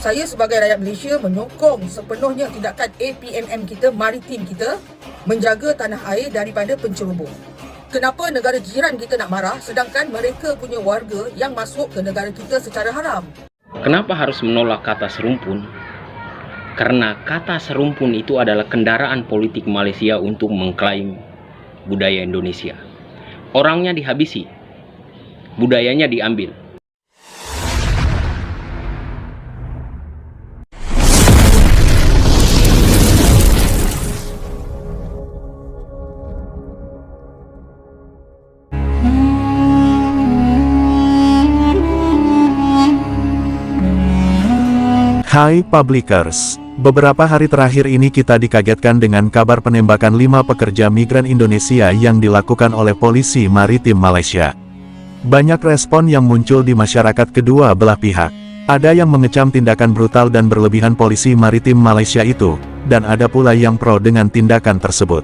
Saya sebagai rakyat Malaysia menyokong sepenuhnya tindakan APMM kita, maritim kita, menjaga tanah air daripada penceroboh. Kenapa negara jiran kita nak marah sedangkan mereka punya warga yang masuk ke negara kita secara haram? Kenapa harus menolak kata serumpun? Karena kata serumpun itu adalah kendaraan politik Malaysia untuk mengklaim budaya Indonesia. Orangnya dihabisi, budayanya diambil. Hai Publikers, beberapa hari terakhir ini kita dikagetkan dengan kabar penembakan 5 pekerja migran Indonesia yang dilakukan oleh polisi maritim Malaysia. Banyak respon yang muncul di masyarakat kedua belah pihak. Ada yang mengecam tindakan brutal dan berlebihan polisi maritim Malaysia itu, dan ada pula yang pro dengan tindakan tersebut.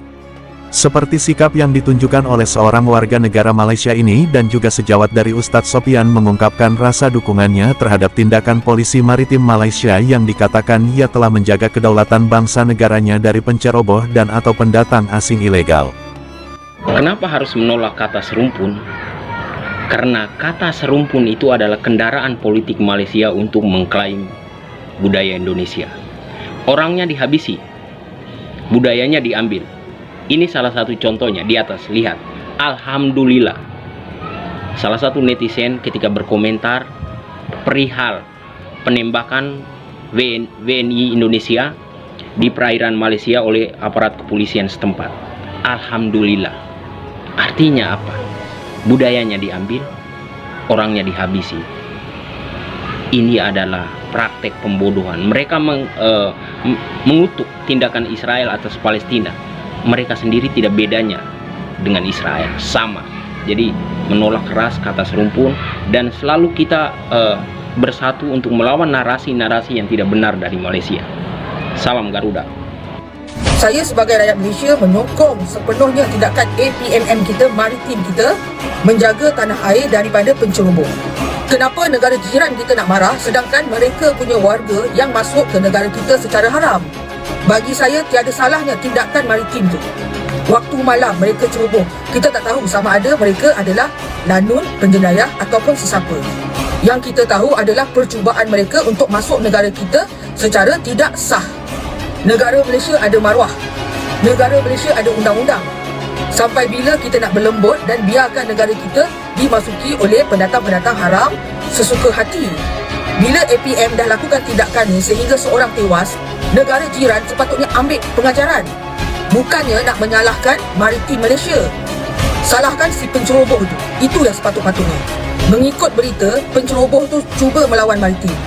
Seperti sikap yang ditunjukkan oleh seorang warga negara Malaysia ini dan juga sejawat dari Ustadz Sopian mengungkapkan rasa dukungannya terhadap tindakan polisi maritim Malaysia yang dikatakan ia telah menjaga kedaulatan bangsa negaranya dari penceroboh dan atau pendatang asing ilegal. Kenapa harus menolak kata serumpun? Karena kata serumpun itu adalah kendaraan politik Malaysia untuk mengklaim budaya Indonesia. Orangnya dihabisi, budayanya diambil. Ini salah satu contohnya di atas, lihat. Alhamdulillah. Salah satu netizen ketika berkomentar perihal penembakan WNI Indonesia di perairan Malaysia oleh aparat kepolisian setempat. Alhamdulillah. Artinya apa? Budayanya diambil, orangnya dihabisi. Ini adalah praktek pembodohan. Mereka mengutuk tindakan Israel atas Palestina. Mereka sendiri tidak bedanya dengan Israel, sama. Jadi menolak keras kata serumpun dan selalu kita bersatu untuk melawan narasi-narasi yang tidak benar dari Malaysia. Salam Garuda. Saya sebagai rakyat Malaysia menyokong sepenuhnya tindakan APMM kita, maritim kita, menjaga tanah air daripada penceroboh. Kenapa negara jiran kita nak marah sedangkan mereka punya warga yang masuk ke negara kita secara haram? Bagi saya tiada salahnya tindakan maritim tu. Waktu malam mereka ceroboh, kita tak tahu sama ada mereka adalah lanun, penjenayah ataupun sesiapa. Yang kita tahu adalah percubaan mereka untuk masuk negara kita secara tidak sah. Negara Malaysia ada maruah. Negara Malaysia ada undang-undang. Sampai bila kita nak berlembut dan biarkan negara kita dimasuki oleh pendatang-pendatang haram sesuka hati? Bila APM dah lakukan tindakan ni sehingga seorang tewas, negara jiran sepatutnya ambil pengajaran. Bukannya nak menyalahkan maritim Malaysia. Salahkan si penceroboh tu. Itu yang sepatut-patutnya. Mengikut berita, penceroboh tu cuba melawan maritim.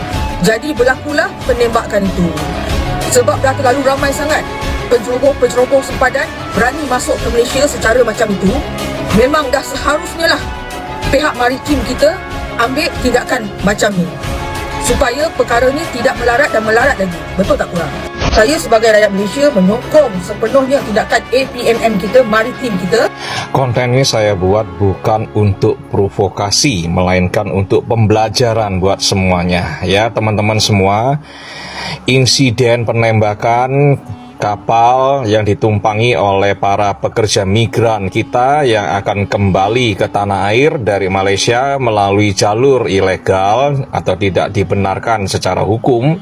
Jadi berlakulah penembakan itu. Sebab dah terlalu ramai sangat penceroboh sempadan berani masuk ke Malaysia secara macam itu. Memang dah seharusnya lah pihak maritim kita ambil tindakan macam ni, supaya perkara ni tidak melarat dan melarat lagi. Betul tak kurang? Saya sebagai rakyat Malaysia menyokong sepenuhnya tindakan APMM kita, maritim kita. Konten ini saya buat bukan untuk provokasi, melainkan untuk pembelajaran buat semuanya. Ya teman-teman semua, insiden penembakan kapal yang ditumpangi oleh para pekerja migran kita yang akan kembali ke tanah air dari Malaysia melalui jalur ilegal atau tidak dibenarkan secara hukum,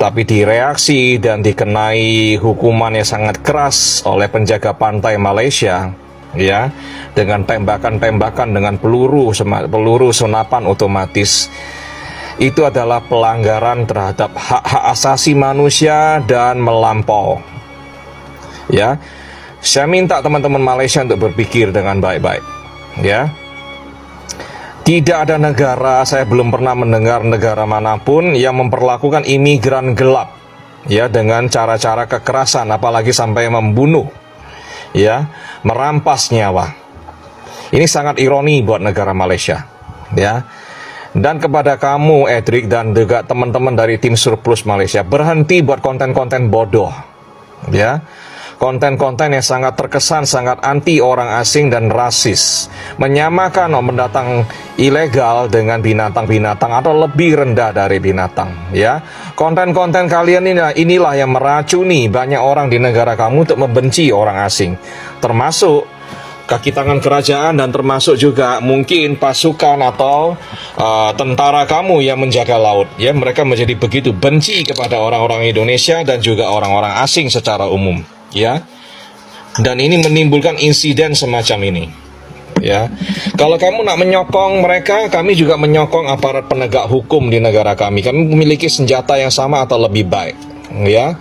tapi direaksi dan dikenai hukuman yang sangat keras oleh penjaga pantai Malaysia, ya, dengan tembakan-tembakan dengan peluru senapan otomatis. Itu adalah pelanggaran terhadap hak-hak asasi manusia dan melampau. Ya, saya minta teman-teman Malaysia untuk berpikir dengan baik-baik. Ya, tidak ada negara, saya belum pernah mendengar negara manapun yang memperlakukan imigran gelap, ya, dengan cara-cara kekerasan, apalagi sampai membunuh, ya, merampas nyawa. Ini sangat ironi buat negara Malaysia, ya. Dan kepada kamu Edric dan juga teman-teman dari tim Surplus Malaysia, berhenti buat konten-konten bodoh, ya. konten-konten yang sangat terkesan sangat anti orang asing dan rasis, menyamakan pendatang ilegal dengan binatang-binatang atau lebih rendah dari binatang, ya. Konten-konten kalian inilah yang meracuni banyak orang di negara kamu untuk membenci orang asing, termasuk kaki tangan kerajaan dan termasuk juga mungkin pasukan atau tentara kamu yang menjaga laut, ya. Mereka menjadi begitu benci kepada orang-orang Indonesia dan juga orang-orang asing secara umum, ya. Dan ini menimbulkan insiden semacam ini, ya. Kalau kamu nak menyokong mereka, kami juga menyokong aparat penegak hukum di negara kami. Kami memiliki senjata yang sama atau lebih baik, ya.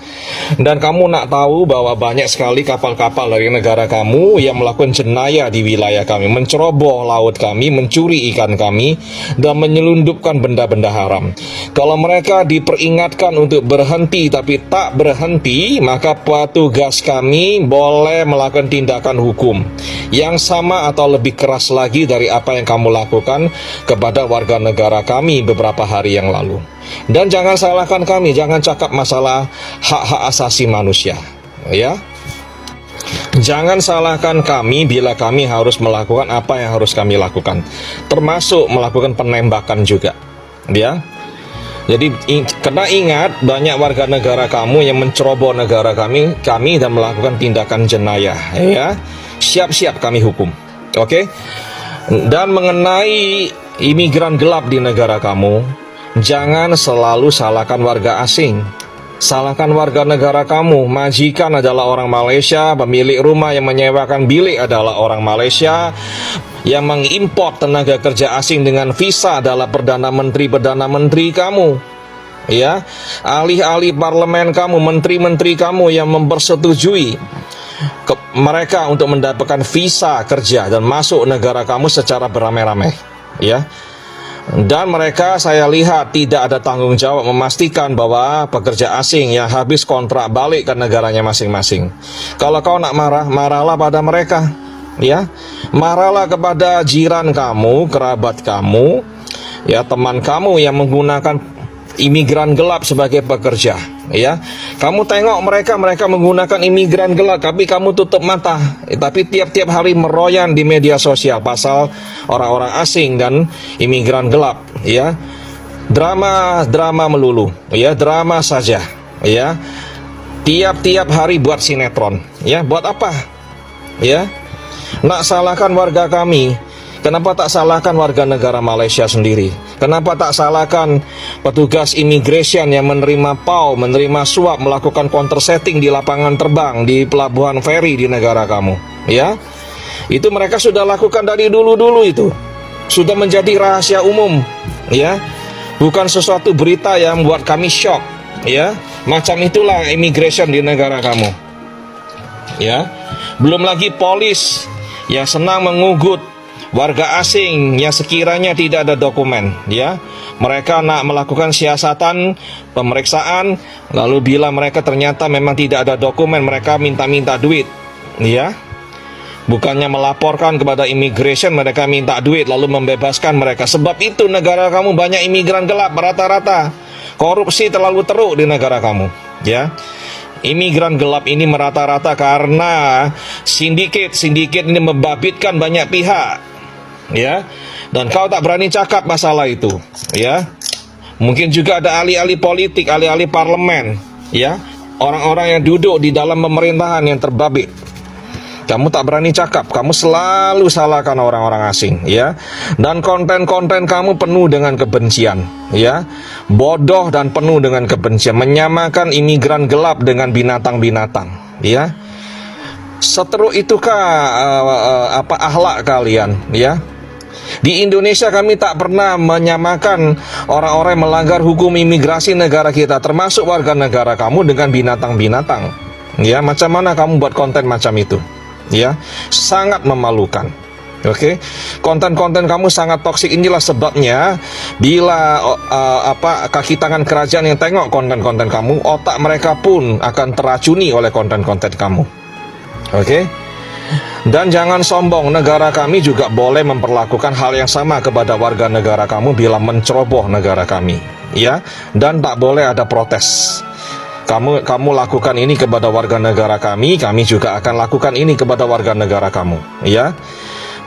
Dan kamu nak tahu bahwa banyak sekali kapal-kapal dari negara kamu yang melakukan jenayah di wilayah kami, menceroboh laut kami, mencuri ikan kami, dan menyelundupkan benda-benda haram. Kalau mereka diperingatkan untuk berhenti tapi tak berhenti, maka petugas kami boleh melakukan tindakan hukum yang sama atau lebih keras lagi dari apa yang kamu lakukan kepada warga negara kami beberapa hari yang lalu. Dan jangan salahkan kami, jangan cakap masalah hak-hak asasi manusia, ya. Jangan salahkan kami bila kami harus melakukan apa yang harus kami lakukan, termasuk melakukan penembakan juga, ya. Jadi kena ingat, banyak warga negara kamu yang menceroboh negara kami dan melakukan tindakan jenayah, ya. Siap-siap kami hukum, oke? Dan mengenai imigran gelap di negara kamu, jangan selalu salahkan warga asing. Salahkan warga negara kamu. Majikan adalah orang Malaysia, pemilik rumah yang menyewakan bilik adalah orang Malaysia, yang mengimpor tenaga kerja asing dengan visa adalah perdana menteri kamu, ya. Ahli-ahli parlemen kamu, menteri-menteri kamu yang mempersetujui mereka untuk mendapatkan visa kerja dan masuk negara kamu secara beramai-ramai, ya. Dan mereka saya lihat tidak ada tanggung jawab memastikan bahwa pekerja asing yang habis kontrak balik ke negaranya masing-masing. Kalau kau nak marah, marahlah pada mereka, ya. Marahlah kepada jiran kamu, kerabat kamu, ya, teman kamu yang menggunakan imigran gelap sebagai pekerja, ya. Kamu tengok mereka menggunakan imigran gelap, tapi kamu tutup mata. Tapi tiap-tiap hari meroyan di media sosial pasal orang-orang asing dan imigran gelap, ya. Drama melulu, ya, drama saja, ya. Tiap-tiap hari buat sinetron, ya. Buat apa? Ya. Nak salahkan warga kami, kenapa tak salahkan warga negara Malaysia sendiri? Kenapa tak salahkan petugas immigration yang menerima PAU, menerima suap, melakukan counter setting di lapangan terbang, di pelabuhan feri di negara kamu, ya? Itu mereka sudah lakukan dari dulu-dulu, itu sudah menjadi rahasia umum, ya. Bukan sesuatu berita yang membuat kami shock, ya. Macam itulah immigration di negara kamu, ya. Belum lagi polis yang senang mengugut warga asing yang sekiranya tidak ada dokumen, ya. Mereka nak melakukan siasatan pemeriksaan, lalu bila mereka ternyata memang tidak ada dokumen, mereka minta duit, ya. Bukannya melaporkan kepada immigration, mereka minta duit lalu membebaskan mereka. Sebab itu negara kamu banyak imigran gelap rata-rata. Korupsi terlalu teruk di negara kamu, ya. Imigran gelap ini merata-rata karena sindiket ini membabitkan banyak pihak, ya. Dan kau tak berani cakap masalah itu, ya. Mungkin juga ada ahli-ahli politik, ahli-ahli parlemen, ya. Orang-orang yang duduk di dalam pemerintahan yang terbabit. Kamu tak berani cakap, kamu selalu salahkan orang-orang asing, ya. Dan konten-konten kamu penuh dengan kebencian, ya. Bodoh dan penuh dengan kebencian, menyamakan imigran gelap dengan binatang-binatang, ya. Seteruk itukah akhlak kalian, ya? Di Indonesia kami tak pernah menyamakan orang-orang yang melanggar hukum imigrasi negara kita, termasuk warga negara kamu, dengan binatang-binatang, ya. Macam mana kamu buat konten macam itu, ya? Sangat memalukan. Oke, konten-konten kamu sangat toksik. Inilah sebabnya bila kaki tangan kerajaan yang tengok konten-konten kamu, otak mereka pun akan teracuni oleh konten-konten kamu. Oke. Dan jangan sombong, negara kami juga boleh memperlakukan hal yang sama kepada warga negara kamu bila menceroboh negara kami, ya. Dan tak boleh ada protes. Kamu lakukan ini kepada warga negara kami juga akan lakukan ini kepada warga negara kamu, ya.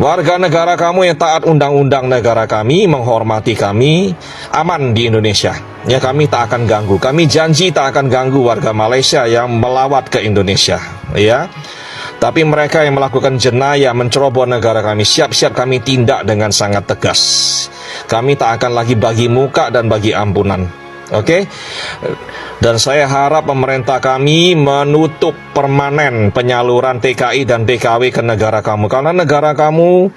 Warga negara kamu yang taat undang-undang negara kami, menghormati kami, aman di Indonesia. Ya, kami tak akan ganggu. Kami janji tak akan ganggu warga Malaysia yang melawat ke Indonesia, ya. Tapi mereka yang melakukan jenayah, menceroboh negara kami, siap-siap kami tindak dengan sangat tegas. Kami tak akan lagi bagi muka dan bagi ampunan. Oke? Dan saya harap pemerintah kami menutup permanen penyaluran TKI dan DKW ke negara kamu, karena negara kamu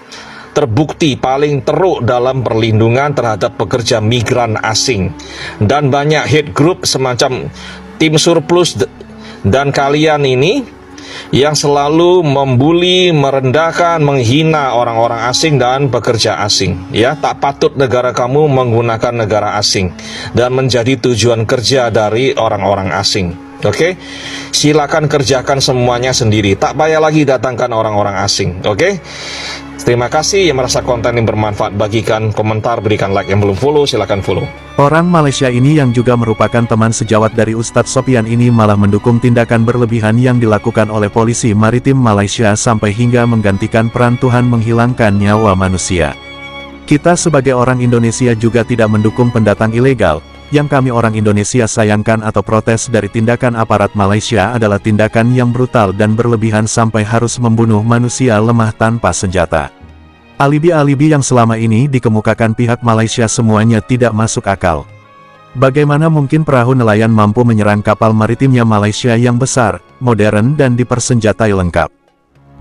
terbukti paling teruk dalam perlindungan terhadap pekerja migran asing, dan banyak hate group semacam tim surplus dan kalian ini yang selalu membuli, merendahkan, menghina orang-orang asing dan pekerja asing. Ya, tak patut negara kamu menggunakan negara asing dan menjadi tujuan kerja dari orang-orang asing. Oke? Silakan kerjakan semuanya sendiri. Tak payah lagi datangkan orang-orang asing. Oke? Terima kasih. Yang merasa konten ini bermanfaat, bagikan komentar, berikan like. Yang belum follow, silakan follow. Orang Malaysia ini yang juga merupakan teman sejawat dari Ustadz Sopyan ini malah mendukung tindakan berlebihan yang dilakukan oleh polisi maritim Malaysia sampai hingga menggantikan peran Tuhan menghilangkan nyawa manusia. Kita sebagai orang Indonesia juga tidak mendukung pendatang ilegal. Yang kami orang Indonesia sayangkan atau protes dari tindakan aparat Malaysia adalah tindakan yang brutal dan berlebihan sampai harus membunuh manusia lemah tanpa senjata. Alibi-alibi yang selama ini dikemukakan pihak Malaysia semuanya tidak masuk akal. Bagaimana mungkin perahu nelayan mampu menyerang kapal maritimnya Malaysia yang besar, modern dan dipersenjatai lengkap?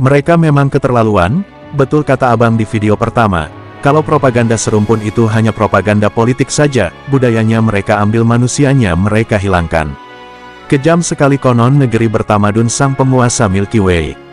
Mereka memang keterlaluan, betul kata abang di video pertama. Kalau propaganda serumpun itu hanya propaganda politik saja, budayanya mereka ambil, manusianya mereka hilangkan. Kejam sekali konon negeri bertamadun sang penguasa Milky Way.